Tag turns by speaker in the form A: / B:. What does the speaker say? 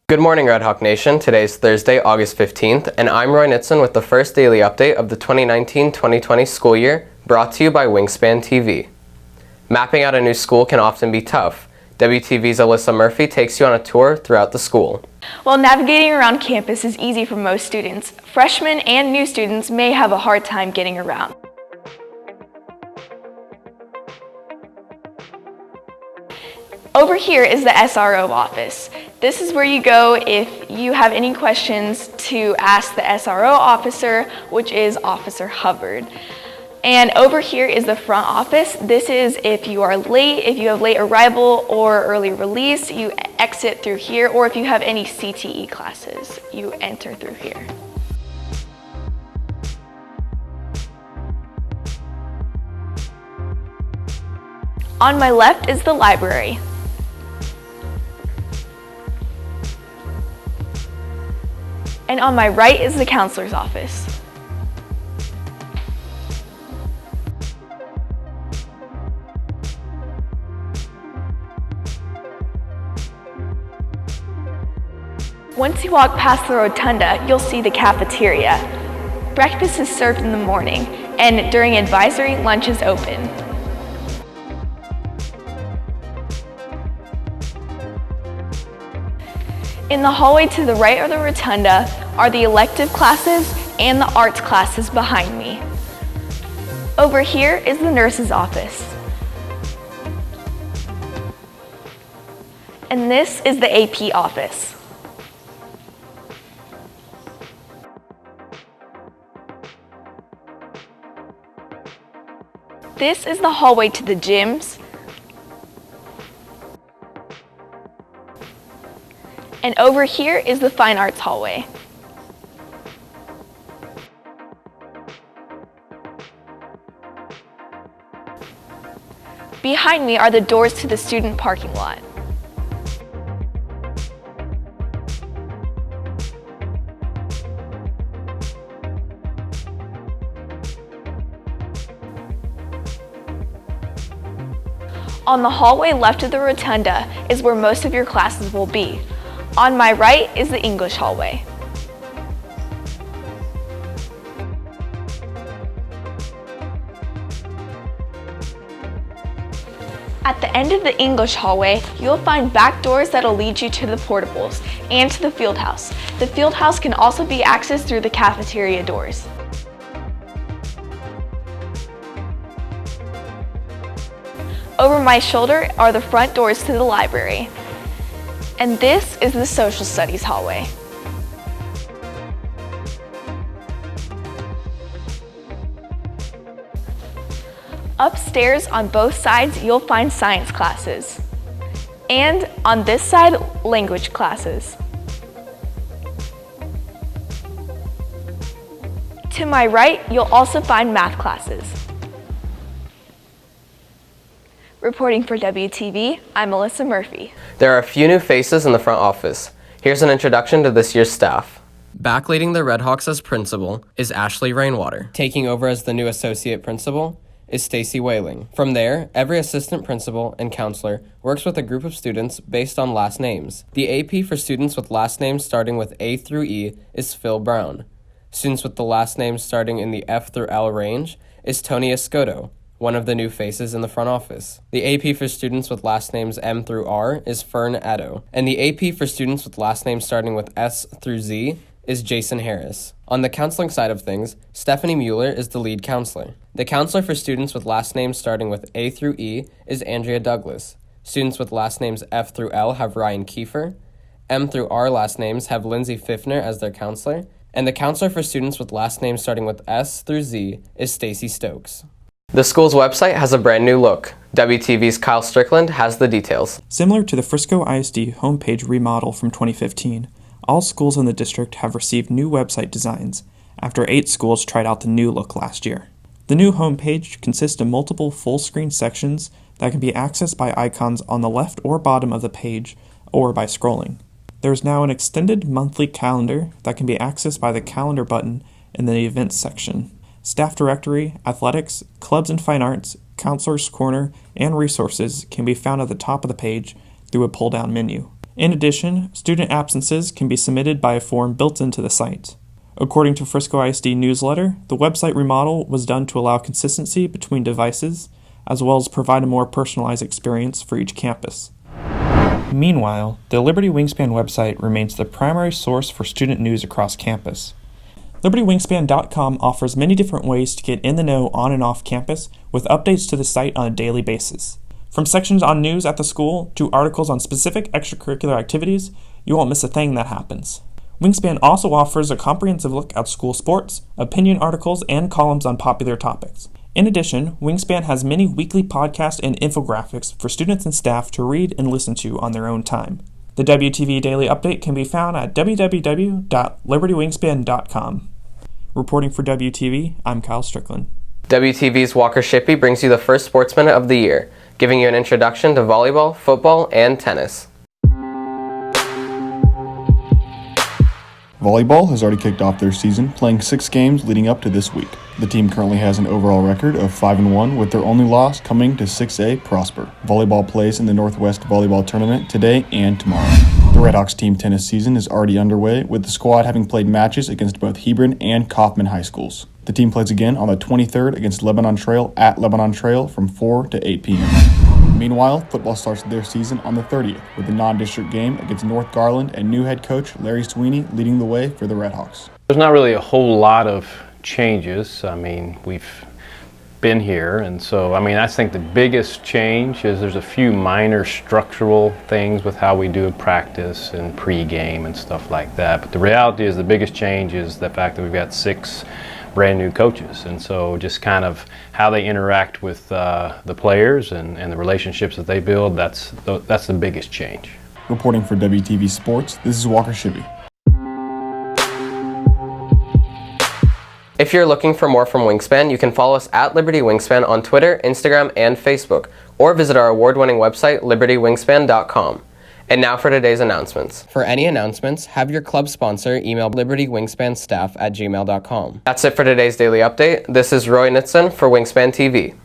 A: Good morning, Red Hawk Nation. Today is Thursday, August 15th, and I'm Roy Nitzan with the first daily update of the 2019-2020 school year, brought to you by Wingspan TV. Mapping out a new school can often be tough. WTV's Alyssa Murphy takes you on a tour throughout the school.
B: While navigating around campus is easy for most students, freshmen and new students may have a hard time getting around. Over here is the SRO office. This is where you go if you have any questions to ask the SRO officer, which is Officer Hubbard. And over here is the front office. This is if you are late, if you have late arrival or early release, you exit through here, or if you have any CTE classes, you enter through here. On my left is the library. And on my right is the counselor's office. Once you walk past the rotunda, you'll see the cafeteria. Breakfast is served in the morning, and during advisory, lunch is open. In the hallway to the right of the rotunda are the elective classes and the arts classes behind me. Over here is the nurse's office. And this is the AP office. This is the hallway to the gyms. And over here is the fine arts hallway. Behind me are the doors to the student parking lot. On the hallway left of the rotunda is where most of your classes will be. On my right is the English hallway. At the end of the English hallway, you'll find back doors that'll lead you to the portables and to the field house. The field house can also be accessed through the cafeteria doors. Over my shoulder are the front doors to the library. And this is the social studies hallway. Upstairs on both sides, you'll find science classes. And on this side, language classes. To my right, you'll also find math classes. Reporting for WTV, I'm Alyssa Murphy.
A: There are a few new faces in the front office. Here's an introduction to this year's staff. Back leading the Red Hawks as principal is Ashley Rainwater. Taking over as the new associate principal is Stacy Whaling. From there, every assistant principal and counselor works with a group of students based on last names. The AP for students with last names starting with A through E is Phil Brown. Students with the last names starting in the F through L range is Tony Escoto, one of the new faces in the front office. The AP for students with last names M through R is Fern Addo, and the AP for students with last names starting with S through Z is Jason Harris. On the counseling side of things, Stephanie Mueller is the lead counselor. The counselor for students with last names starting with A through E is Andrea Douglas. Students with last names F through L have Ryan Kiefer. M through R last names have Lindsay Pfiffner as their counselor, and the counselor for students with last names starting with S through Z is Stacy Stokes. The school's website has a brand new look. WTV's Kyle Strickland has the details.
C: Similar to the Frisco ISD homepage remodel from 2015, all schools in the district have received new website designs after 8 schools tried out the new look last year. The new homepage consists of multiple full-screen sections that can be accessed by icons on the left or bottom of the page or by scrolling. There is now an extended monthly calendar that can be accessed by the calendar button in the events section. Staff directory, athletics, clubs and fine arts, counselor's corner, and resources can be found at the top of the page through a pull-down menu. In addition, student absences can be submitted by a form built into the site. According to Frisco ISD newsletter, the website remodel was done to allow consistency between devices, as well as provide a more personalized experience for each campus. Meanwhile, the Liberty Wingspan website remains the primary source for student news across campus. LibertyWingspan.com offers many different ways to get in the know on and off campus with updates to the site on a daily basis. From sections on news at the school to articles on specific extracurricular activities, you won't miss a thing that happens. Wingspan also offers a comprehensive look at school sports, opinion articles, and columns on popular topics. In addition, Wingspan has many weekly podcasts and infographics for students and staff to read and listen to on their own time. The WTV Daily Update can be found at www.libertywingspan.com. Reporting for WTV, I'm Kyle Strickland.
A: WTV's Walker Shippey brings you the first Sports Minute of the year, giving you an introduction to volleyball, football, and tennis.
D: Volleyball has already kicked off their season, playing 6 games leading up to this week. The team currently has an overall record of 5-1, with their only loss coming to 6A Prosper. Volleyball plays in the Northwest Volleyball Tournament today and tomorrow. The Redhawks team tennis season is already underway, with the squad having played matches against both Hebron and Kaufman High Schools. The team plays again on the 23rd against Lebanon Trail at Lebanon Trail from 4 to 8 p.m. Meanwhile, football starts their season on the 30th with a non-district game against North Garland and new head coach Larry Sweeney leading the way for the Redhawks.
E: There's not really a whole lot of changes. I mean, we've been here, and so I think the biggest change is there's a few minor structural things with how we do practice and pre-game and stuff like that. But the reality is the biggest change is the fact that we've got 6 brand new coaches, and so just kind of how they interact with the players and the relationships that they build, that's the biggest change.
D: Reporting for WTV Sports, this is Walker Shippey.
A: If you're looking for more from Wingspan, you can follow us at Liberty Wingspan on Twitter, Instagram, and Facebook, or visit our award-winning website, libertywingspan.com. And now for today's announcements. For any announcements, have your club sponsor email libertywingspanstaff@gmail.com. That's it for today's daily update. This is Roy Nitzan for Wingspan TV.